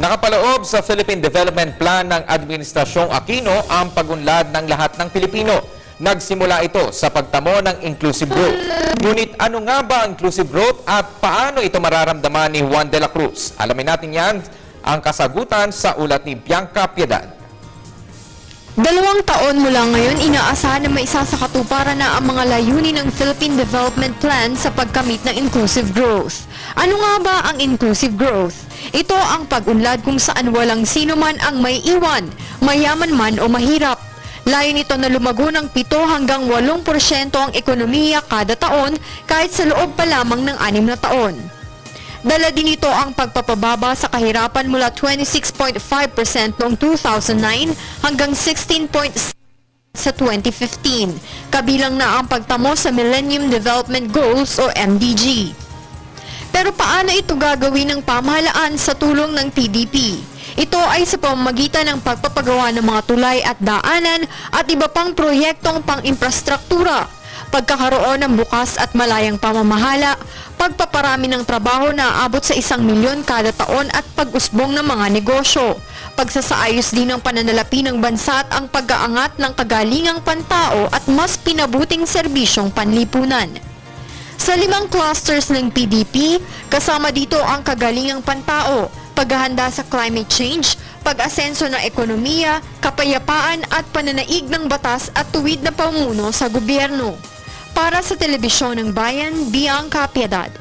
Nakapaloob sa Philippine Development Plan ng Administrasyong Aquino ang pagunlad ng lahat ng Pilipino. Nagsimula ito sa pagtamo ng inclusive growth. Ngunit ano nga ba ang inclusive growth at paano ito mararamdaman ni Juan de la Cruz? Alamin natin yan ang kasagutan sa ulat ni Bianca Piedad. 2 taon mula ngayon, inaasahan na maisa sa katuparan na ang mga layunin ng Philippine Development Plan sa pagkamit ng inclusive growth. Ano nga ba ang inclusive growth? Ito ang pag-unlad kung saan walang sino man ang may iwan, mayaman man o mahirap. Layo nito na lumago ng 7 hanggang 8% ang ekonomiya kada taon kahit sa loob pa lamang ng 6 na taon. Dala din ito ang pagpapababa sa kahirapan mula 26.5% noong 2009 hanggang 16.6% sa 2015, kabilang na ang pagtamo sa Millennium Development Goals o MDG. Pero paano ito gagawin ng pamahalaan sa tulong ng PDP? Ito ay sa pamamagitan ng pagpapagawa ng mga tulay at daanan at iba pang proyektong pang-infrastruktura, pagkakaroon ng bukas at malayang pamamahala, pagpaparami ng trabaho na aabot sa 1 milyon kada taon at pag-usbong ng mga negosyo, pagsasaayos din ng pananalapi ng bansa at ang pag-aangat ng kagalingang pantao at mas pinabuting serbisyong panlipunan. Sa 5 clusters ng PDP, kasama dito ang kagalingang pantao, paghahanda sa climate change, pag-asenso ng ekonomiya, kapayapaan at pananaig ng batas at tuwid na pamumuno sa gobyerno. Para sa Telebisyon ng Bayan, Bianca Piedad.